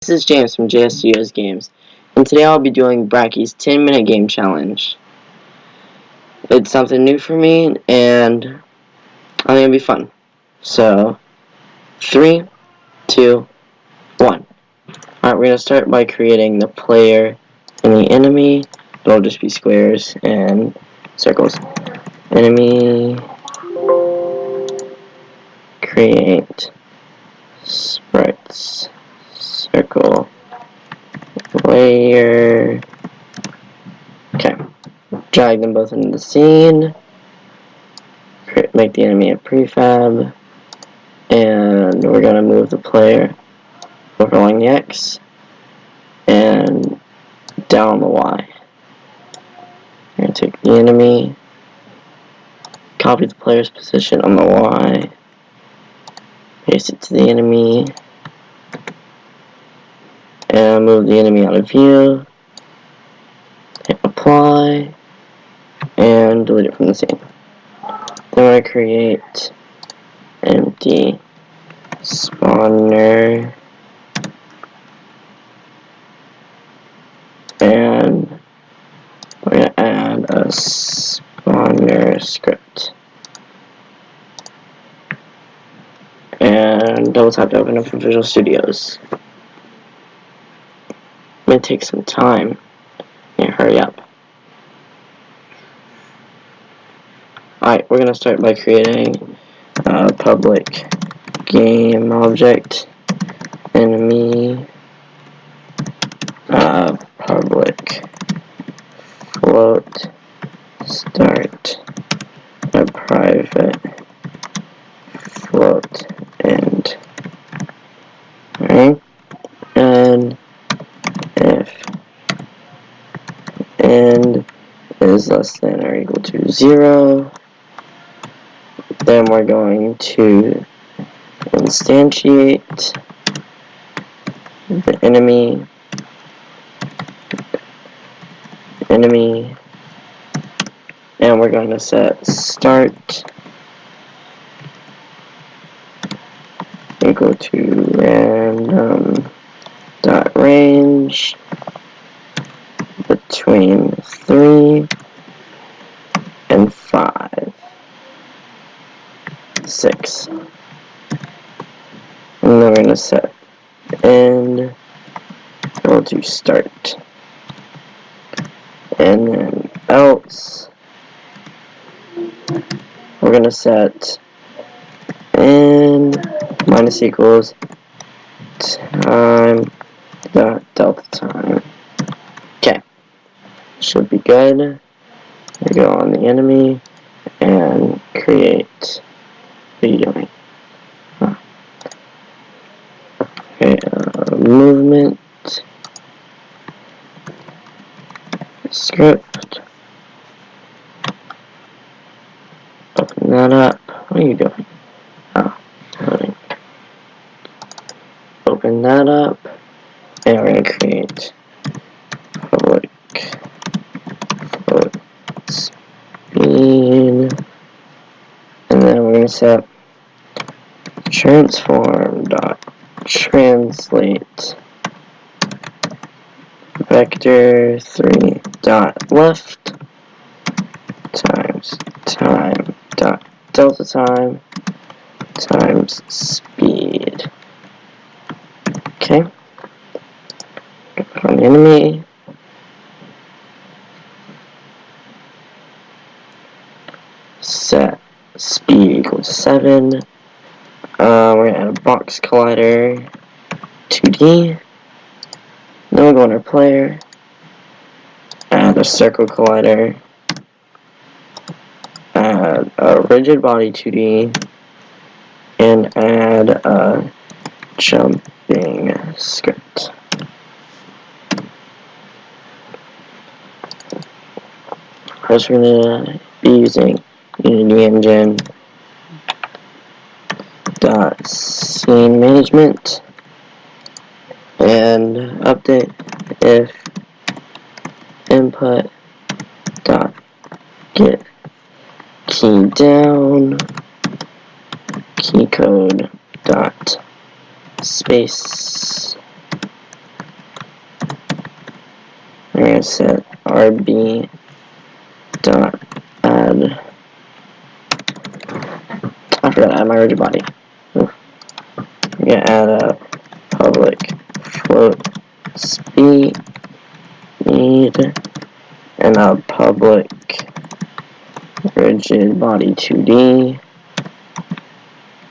This is James from JS Studios Games, and today I'll be doing Brackeys 10-minute game challenge. It's something new for me, and I think it'll be fun. So, 3, 2, 1. Alright, we're going to start by creating the player and the enemy. It'll just be squares and circles. Enemy, create, sprites, circle, player. Okay, drag them both into the scene, make the enemy a prefab, and we're going to move the player over along the X and down the Y. We're going to take the enemy, copy the player's position on the Y, paste it to the enemy, and move the enemy out of view, hit apply, and delete it from the scene. Then I create empty spawner, and we're going to add a spawner script. And double tap to open up from Visual Studios. It may take some time. Hurry up. Alright, we're going to start by creating a public game object, enemy, public float, start a private float end. Alright, and if end is less than or equal to 0, then we're going to instantiate the enemy, and we're going to set start equal to random dot range between 3 and 5, 6. And then we're going to set end equal to start. And then else, we're going to set end minus equals time dot delta time. Okay, should be good. We go on the enemy and create videoing. Okay, movement script. Open that up. What are you doing? Oh, loading. Open that up, and we're going to create public float speed, and then we're going to set transform dot translate vector 3 dot left times time dot delta time times speed. Okay, on the enemy, set speed equal to 7. We're going to add a box collider 2D. Then we'll go on our player, add a circle collider, add a rigid body 2D, and add a jumping script. First, we're going to be using Unity Engine dot scene management and update if input dot get key down key code dot space set RB dot add. I forgot to add my rigid body. I'm gonna add a public float speed and a public rigid body 2D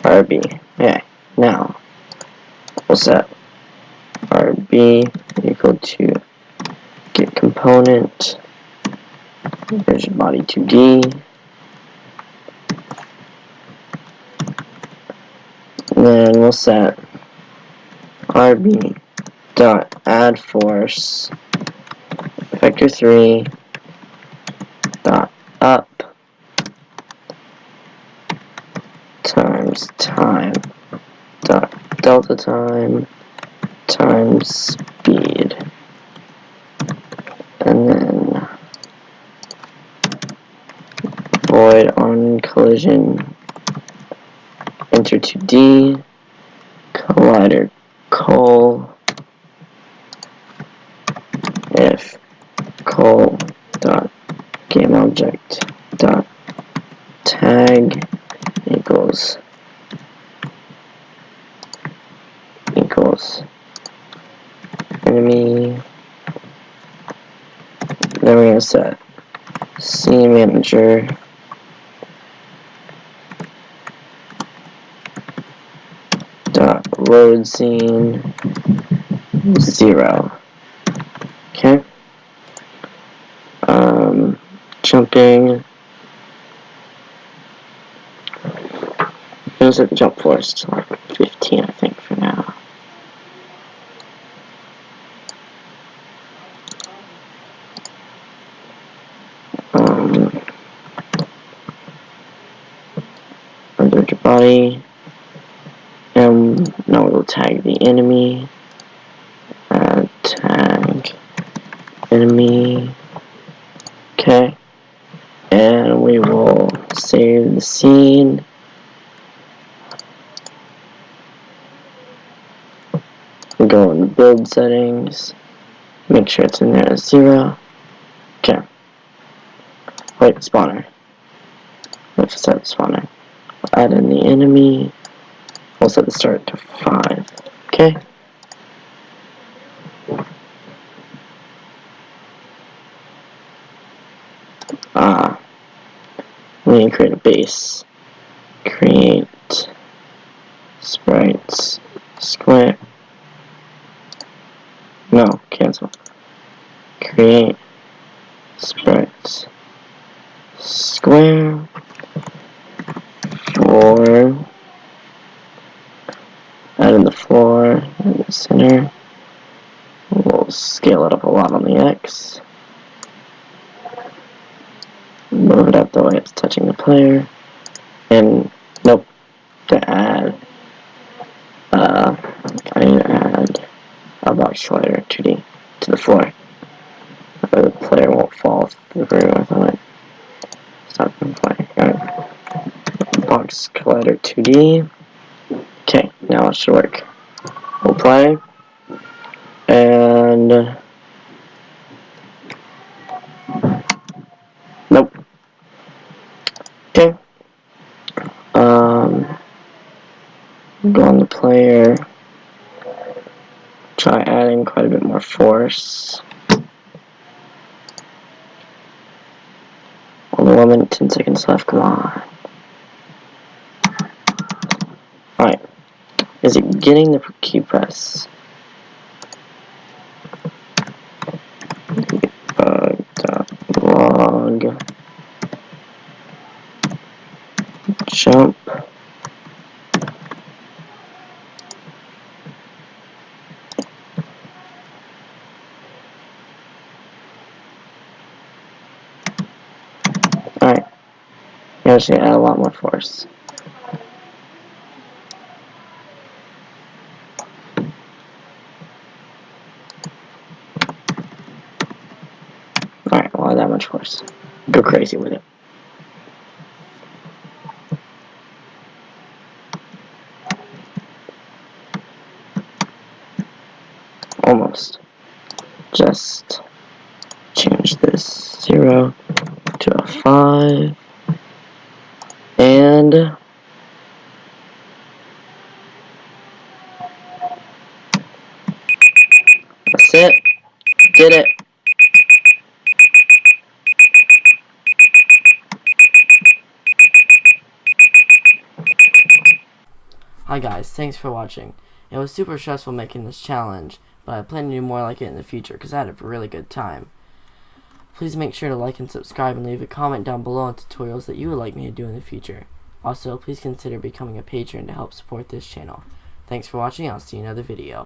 RB. Okay, now we'll set RB equal to get component rigid body 2D. And then we'll set RB dot add force vector 3 dot up times time dot delta time times speed, and then void on collision enter 2D collider col if col dot game object dot tag equals enemy. Then we're gonna set scene manager dot load scene 0. Okay. Jumping. I'm gonna set the jump force to like 15, I think, for now. Under your body. And now we'll tag the enemy. Tag enemy. Okay. And we will save the scene. Go in build settings. Make sure it's in there as 0. Okay. Wait, spawner. Let's set the spawner. We'll add in the enemy. We'll set the start to 5. Okay. We need to create a base. Create sprites square. No, cancel. Create sprites square for add in the floor in the center. We'll scale it up a lot on the X. Move it up the way it's touching the player. And nope, to add I need to add a box collider 2D to the floor. The player won't fall through with it. Stop from playing. Alright. Box collider 2D. Okay, now it should work. We'll play. And nope. Okay. Go on the player. Try adding quite a bit more force. Only 1 minute, 10 seconds left, come on. Alright. Is it getting the key press? Log jump. Alright. You actually add a lot more force. Alright, why that much force? Go crazy with it. Almost. Just change this 0 to a 5, and that's it. Did it. Hi guys, thanks for watching. It was super stressful making this challenge, but I plan to do more like it in the future because I had a really good time. Please make sure to like and subscribe and leave a comment down below on tutorials that you would like me to do in the future. Also, please consider becoming a patron to help support this channel. Thanks for watching, I'll see you in another video.